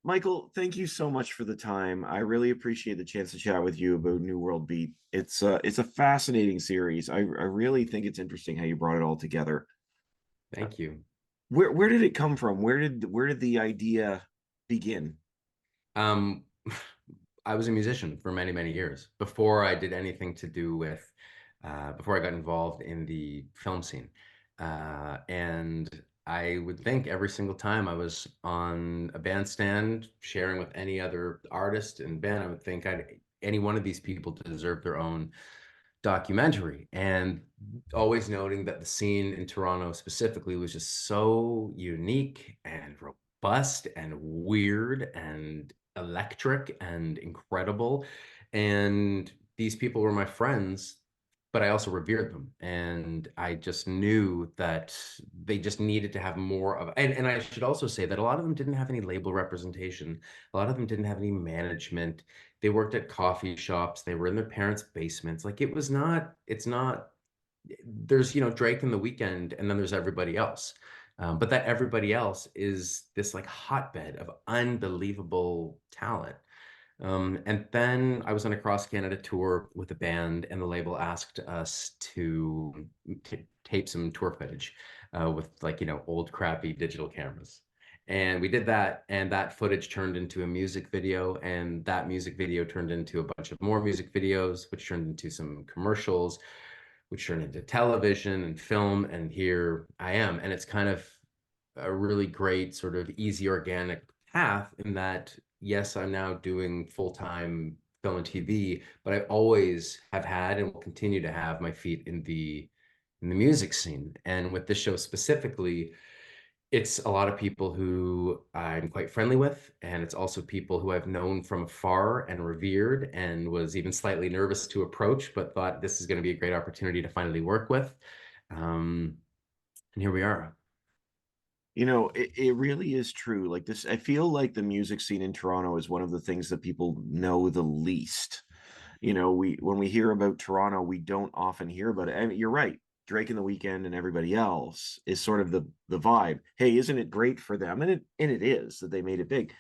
Michael, thank you so much for the time. I really appreciate the chance to chat with you about New World Beat. It's a fascinating series. I really think it's interesting how you brought it all together. Thank you. Where did it come from? Where did the idea begin? Um, I was a musician for many, many years before I did anything to do with, before I got involved in the film scene. And I would think every single time I was on a bandstand sharing with any other artist and band, I would think any one of these people deserve their own documentary. And always noting that the scene in Toronto specifically was just so unique and robust and weird and electric and incredible. And these people were my friends, but I also revered them. And I just knew that they just needed to have more of, and I should also say that a lot of them didn't have any label representation. A lot of them didn't have any management. They worked at coffee shops. They were in their parents' basements. Like it's not, there's, Drake in the weekend, and then there's everybody else. But that everybody else is this like hotbed of unbelievable talent. And then I was on a cross Canada tour with a band, and the label asked us to tape some tour footage with like, old crappy digital cameras. And we did that, and that footage turned into a music video, and that music video turned into a bunch of more music videos, which turned into some commercials, which turned into television and film. And here I am. And it's kind of a really great sort of easy organic path in that yes, I'm now doing full-time film and TV, but I always have had and will continue to have my feet in the music scene. And with this show specifically, it's a lot of people who I'm quite friendly with, and it's also people who I've known from afar and revered and was even slightly nervous to approach, but thought this is going to be a great opportunity to finally work with. Um, and here we are. It really is true. Like this, I feel like the music scene in Toronto is one of the things that people know the least. We when we hear about Toronto, we don't often hear about it. I mean, you're right. Drake and the Weekend and everybody else is sort of the vibe. Hey, isn't it great for them? And it is that they made it big.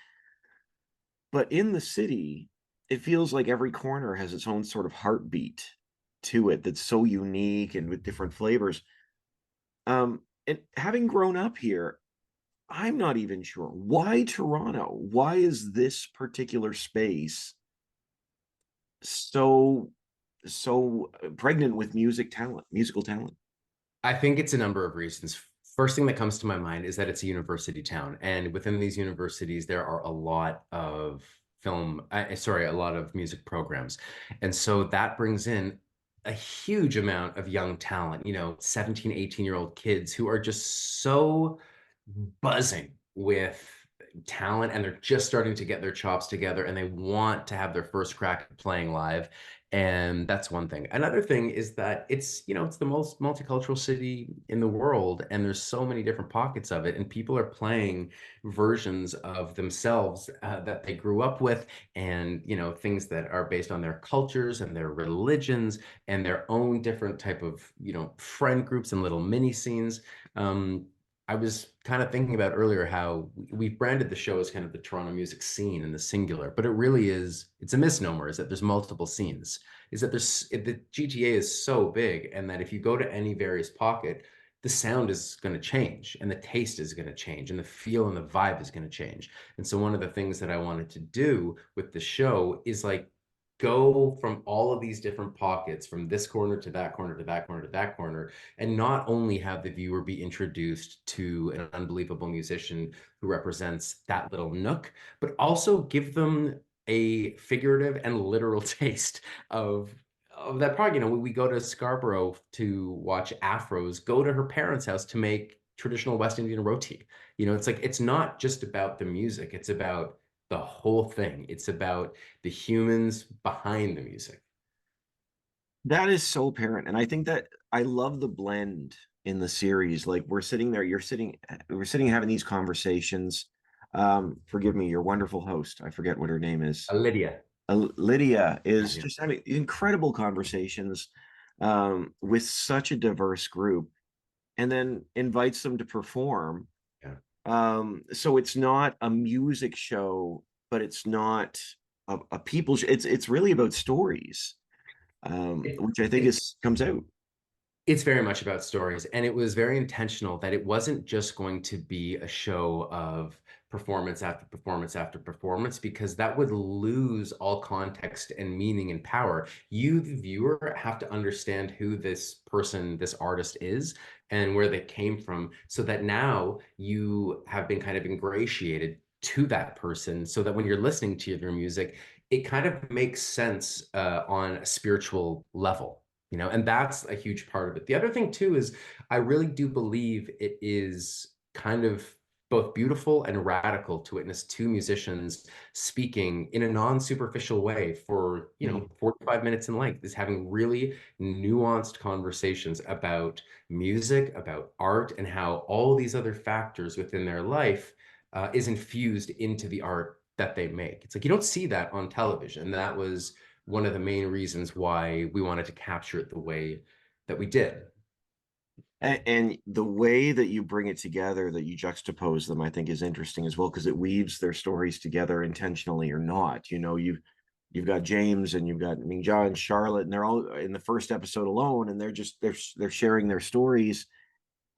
But in the city, it feels like every corner has its own sort of heartbeat to it that's so unique and with different flavors. And having grown up here, I'm not even sure why Toronto. Why is this particular space so pregnant with musical talent? I think it's a number of reasons. First thing that comes to my mind is that it's a university town, and within these universities, there are a lot of a lot of music programs. And so that brings in a huge amount of young talent, 17, 18-year-old kids who are just so buzzing with talent, and they're just starting to get their chops together, and they want to have their first crack at playing live. And that's one thing. Another thing is that it's the most multicultural city in the world, and there's so many different pockets of it, and people are playing versions of themselves that they grew up with, and things that are based on their cultures and their religions and their own different type of friend groups and little mini scenes. I was kind of thinking about earlier how we branded the show as kind of the Toronto music scene in the singular, but it really it's a misnomer, is that there's multiple scenes. Is that the GTA is so big, and that if you go to any various pocket, the sound is going to change, and the taste is going to change, and the feel and the vibe is going to change. And so one of the things that I wanted to do with the show is like go from all of these different pockets, from this corner to that corner to that corner to that corner, and not only have the viewer be introduced to an unbelievable musician who represents that little nook, but also give them a figurative and literal taste of that part. We go to Scarborough to watch Afros go to her parents' house to make traditional West Indian roti. It's like it's not just about the music, it's about the whole thing. It's about the humans behind the music. That is so apparent. And I think that I love the blend in the series. Like we're sitting there, we're sitting having these conversations. Forgive me, your wonderful host. I forget what her name is. Lydia. Lydia is Yeah. just having incredible conversations with such a diverse group, and then invites them to perform Yeah. So it's not a music show, but it's not a people it's really about stories, It, which I think it's is comes out. It's very much about stories, and it was very intentional that it wasn't just going to be a show of performance after performance after performance, because that would lose all context and meaning and power. You, the viewer, have to understand who this person, this artist is, and where they came from, so that now you have been kind of ingratiated to that person, so that when you're listening to their music, it kind of makes sense on a spiritual level, and that's a huge part of it. The other thing too is I really do believe it is kind of both beautiful and radical to witness two musicians speaking in a non-superficial way for, Mhm. 45 minutes in length, is having really nuanced conversations about music, about art, and how all these other factors within their life is infused into the art that they make. It's like you don't see that on television. That was one of the main reasons why we wanted to capture it the way that we did. And the way that you bring it together, that you juxtapose them, I think is interesting as well because it weaves their stories together intentionally or not. You've got James and you've got Mingja and Charlotte, and they're all in the first episode alone, and they're sharing their stories,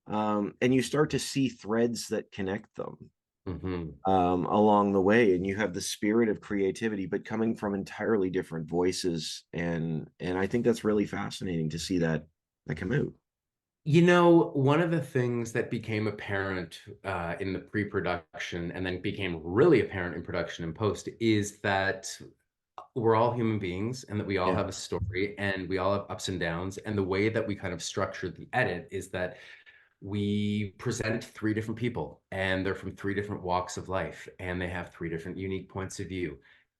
and you start to see threads that connect them Hmm. along the way, and you have the spirit of creativity, but coming from entirely different voices, and I think that's really fascinating to see that come out. One of the things that became apparent in the pre-production and then became really apparent in production and post is that we're all human beings and that we all Yeah. have a story and we all have ups and downs. And the way that we kind of structured the edit is that we present three different people and they're from three different walks of life and they have three different unique points of view.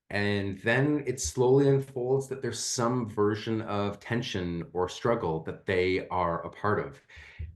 And then it slowly unfolds that there's some version of tension or struggle that they are a part of.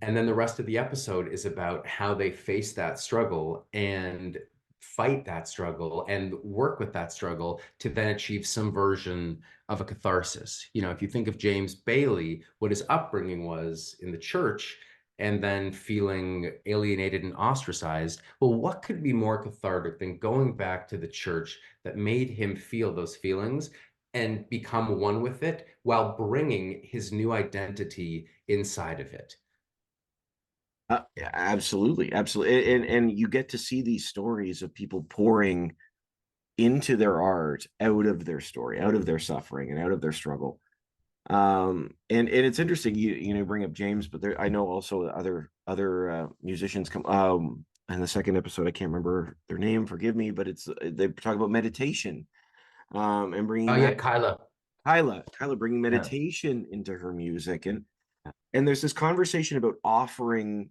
And then the rest of the episode is about how they face that struggle and fight that struggle and work with that struggle to then achieve some version of a catharsis. If you think of James Bailey, what his upbringing was in the church, and then feeling alienated and ostracized. Well, what could be more cathartic than going back to the church that made him feel those feelings and become one with it while bringing his new identity inside of it? Yeah, absolutely, absolutely, and you get to see these stories of people pouring into their art out of their story, out of their suffering, and out of their struggle. And it's interesting bring up James, but there I know also other musicians come. In the second episode, I can't remember their name. Forgive me, but it's they talk about meditation, and Oh bringing yeah, that Kyla. Kyla bringing Yeah. meditation into her music, and there's this conversation about offering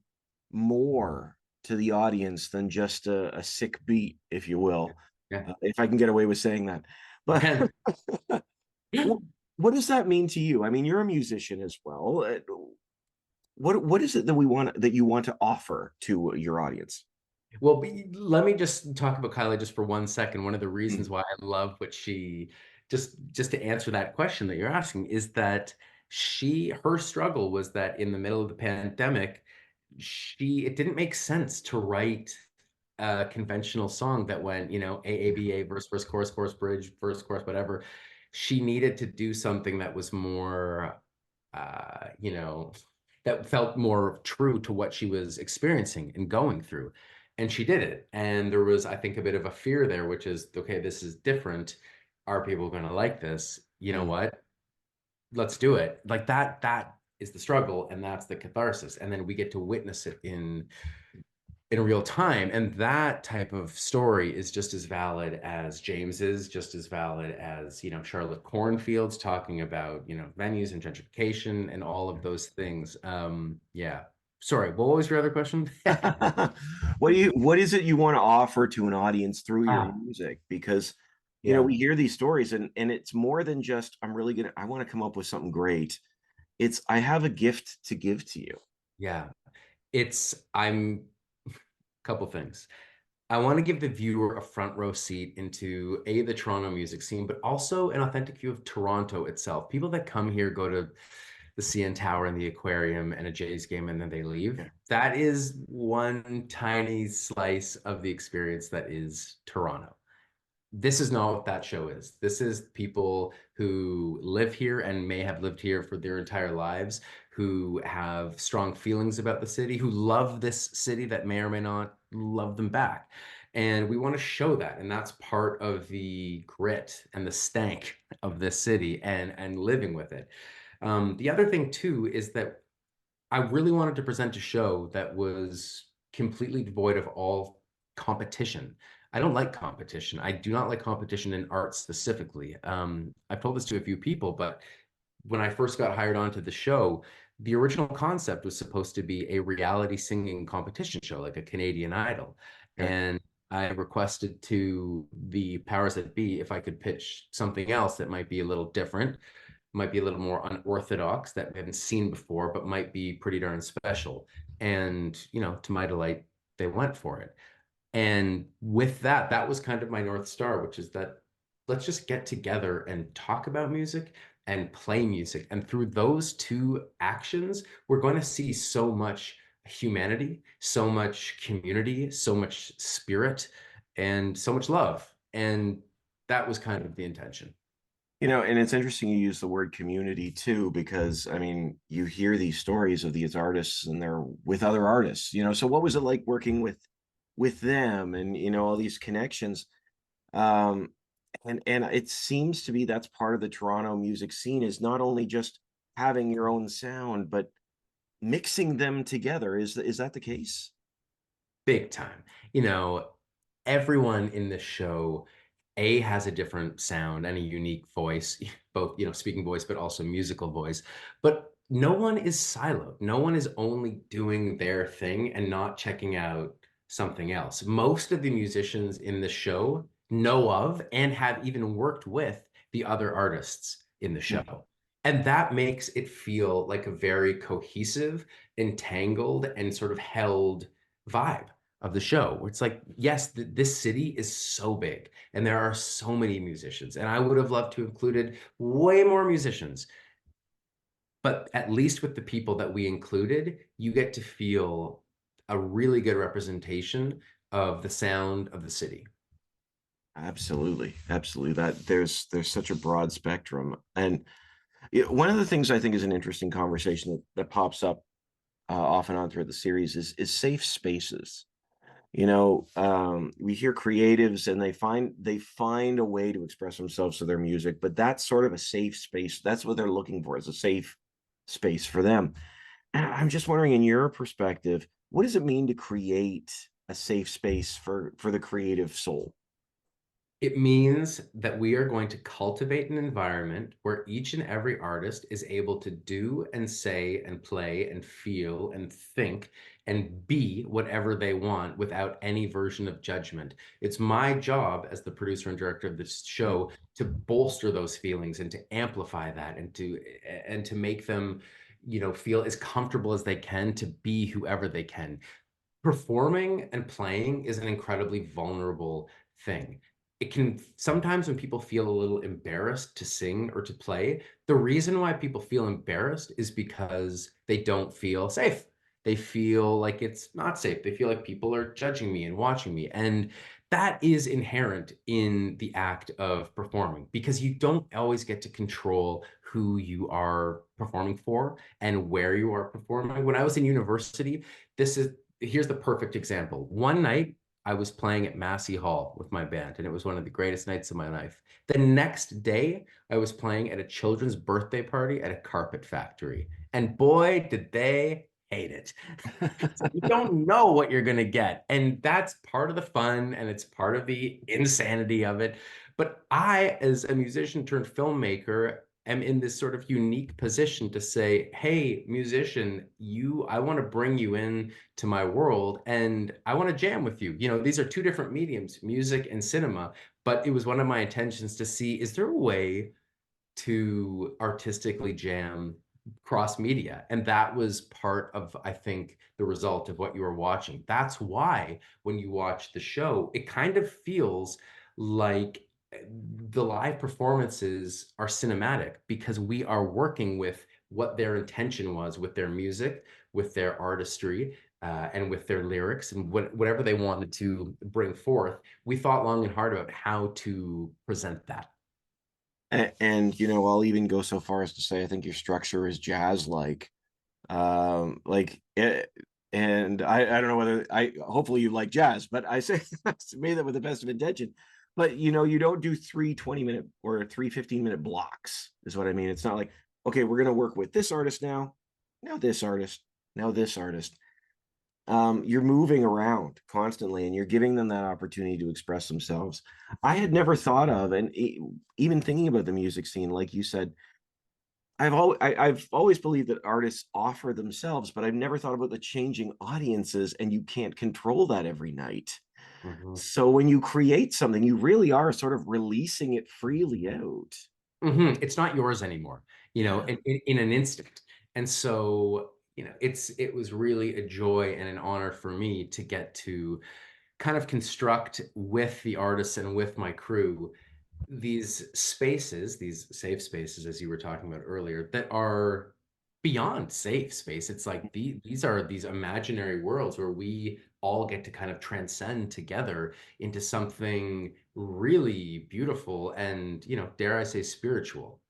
more to the audience than just a sick beat, if you will, Yeah. if I can get away with saying that. You But can. what, what does that mean to you? I mean, you're a musician as well. What is it that you want to offer to your audience? Well, let me just talk about Kylie just for 1 second. One of the reasons Mm, why I love what she just to answer that question that you're asking is that her struggle was that in the middle of the pandemic, it didn't make sense to write a conventional song that went, AABA, verse, chorus, bridge, verse, chorus, whatever. She needed to do something that was more uh, you know, that felt more true to what she was experiencing and going through. And she did it. And there was, I think, a bit of a fear there, which is, okay, this is different. Are people going to like this? You know mm. what? Let's do it. Like that is the struggle and that's the catharsis. And then we get to witness it in real time. And that type of story is just as valid as James is, just as valid as, Charlotte Cornfield's talking about, venues and gentrification and all of those things. Yeah. Sorry, what was your other question? What is it you want to offer to an audience through your Ah, music? Because yeah. we hear these stories, and it's more than just I want to come up with something great. It's I have a gift to give to you. Yeah. I'm a couple things. I want to give the viewer a front row seat into the Toronto music scene, but also an authentic view of Toronto itself. People that come here go to the CN Tower and the aquarium and a Jays game, and then they leave. Yeah. That is one tiny slice of the experience that is Toronto. This is not what that show is. This is people who live here and may have lived here for their entire lives, who have strong feelings about the city, who love this city that may or may not love them back. And we want to show that. And that's part of the grit and the stank of this city and living with it. The other thing, too, is that I really wanted to present a show that was completely devoid of all competition. I don't like competition. I do not like competition in art specifically. I've told this to a few people, but when I first got hired onto the show, the original concept was supposed to be a reality singing competition show, like a Canadian Idol. Okay. And I requested to the powers that be if I could pitch something else that might be a little different, might be a little more unorthodox that we haven't seen before, but might be pretty darn special. And, to my delight, they went for it. And with that, that was kind of my North Star, which is that let's just get together and talk about music and play music. And through those two actions, we're going to see so much humanity, so much community, so much spirit, and so much love. And that was kind of the intention. And it's interesting you use the word community too, because I mean, you hear these stories of these artists and they're with other artists, so what was it like working with them and all these connections? Um, and it seems to be that's part of the Toronto music scene is not only just having your own sound, but mixing them together. Is that the case? Big time. Everyone in this show, has a different sound and a unique voice, both, speaking voice, but also musical voice. But no one is siloed. No one is only doing their thing and not checking out something else. Most of the musicians in the show know of and have even worked with the other artists in the Hmm. show. And that makes it feel like a very cohesive, entangled, and sort of held vibe of the show, where it's like, yes, this city is so big and there are so many musicians, and I would have loved to have included way more musicians. But at least with the people that we included, you get to feel a really good representation of the sound of the city. Absolutely, absolutely. That there's such a broad spectrum, and one of the things I think is an interesting conversation that pops up off and on throughout the series is safe spaces. We hear creatives and they find a way to express themselves to their music, but that's sort of a safe space. That's what they're looking for, is a safe space for them. And I'm just wondering, in your perspective, what does it mean to create a safe space for the creative soul? It means that we are going to cultivate an environment where each and every artist is able to do and say and play and feel and think and be whatever they want without any version of judgment. It's my job as the producer and director of this show to bolster those feelings and to amplify that and to make them, feel as comfortable as they can to be whoever they can. Performing and playing is an incredibly vulnerable thing. It can sometimes, when people feel a little embarrassed to sing or to play, the reason why people feel embarrassed is because they don't feel safe. They feel like it's not safe. They feel like people are judging me and watching me. And that is inherent in the act of performing, because you don't always get to control who you are performing for and where you are performing. When I was in university, this is here's the perfect example. One night, I was playing at Massey Hall with my band, and it was one of the greatest nights of my life. The next day, I was playing at a children's birthday party at a carpet factory, and boy, did they hate it. You don't know what you're going to get. And that's part of the fun and it's part of the insanity of it. But I, as a musician turned filmmaker, am in this sort of unique position to say, hey, musician, I want to bring you in to my world and I want to jam with you. These are two different mediums, music and cinema. But it was one of my intentions to see, is there a way to artistically jam cross media? And that was part of, I think, the result of what you were watching. That's why when you watch the show, it kind of feels like the live performances are cinematic, because we are working with what their intention was with their music, with their artistry, and with their lyrics and whatever they wanted to bring forth. We thought long and hard about how to present that. And you know, I'll even go so far as to say I think your structure is jazz like and I don't know whether I hopefully you like jazz, but I say I made that with the best of intention. But you know, you don't do 3 20-minute or 3 15-minute blocks, is what I mean. It's not like, okay, we're gonna work with this artist now this artist, now this artist. You're moving around constantly and you're giving them that opportunity to express themselves. I had never thought of, and even thinking about the music scene, like you said, I've always believed that artists offer themselves, but I've never thought about the changing audiences, and you can't control that every night. Mhm. So when you create something, you really are sort of releasing it freely out. It's not yours anymore, Yeah. in an instant. And so, it was really a joy and an honor for me to get to kind of construct with the artists and with my crew these spaces, these safe spaces, as you were talking about earlier, that are beyond safe space. It's like these are these imaginary worlds where we all get to kind of transcend together into something really beautiful and, dare I say, spiritual.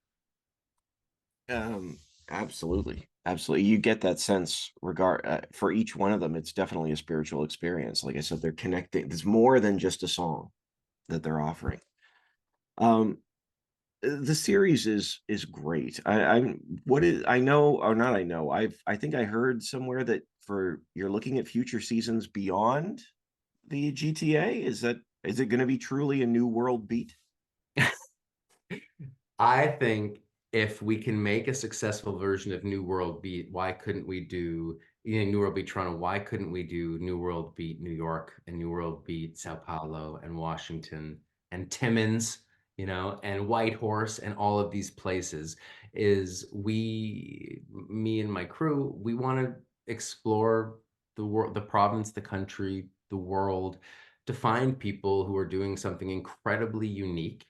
Um, absolutely. Absolutely. You get that sense for each one of them. It's definitely a spiritual experience. Like I said, they're connecting. There's more than just a song that they're offering. Um, the series is great. I'm what is I know or not I know. I think I heard somewhere that for you're looking at future seasons beyond the GTA. Is it going to be truly a new world beat? I think if we can make a successful version of New World Beat, why couldn't we do, New World Beat Toronto? Why couldn't we do New World Beat New York and New World Beat Sao Paulo and Washington and Timmins, and Whitehorse and all of these places? Me and my crew, we want to explore the world, the province, the country, the world, to find people who are doing something incredibly unique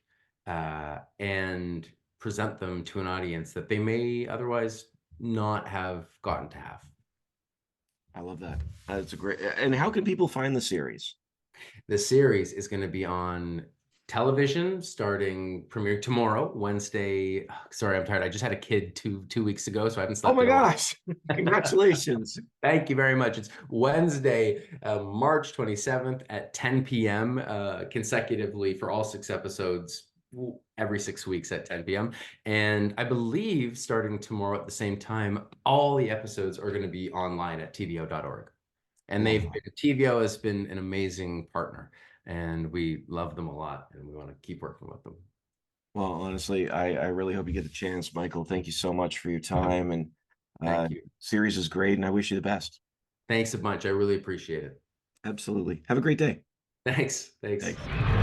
and present them to an audience that they may otherwise not have gotten to have. I love that. That's a great. And how can people find the series? The series is going to be on television starting premiere tomorrow, Wednesday. Sorry, I'm tired. I just had a kid two weeks ago, so I haven't Oh slept my in a lot. gosh! Congratulations. Thank you very much. It's Wednesday, March 27th at 10 p.m. Consecutively for all 6 episodes, every 6 weeks at 10 p.m. And I believe starting tomorrow at the same time, all the episodes are going to be online at tvo.org. And Love that. TVO has been an amazing partner, and we love them a lot, and we want to keep working with them. Well, honestly, I really hope you get the chance, Michael. Thank you so much for your time, and Thank you. series is great, and I wish you the best. Thanks a bunch. I really appreciate it. Absolutely. Have a great day. Thanks. Thanks. Thanks.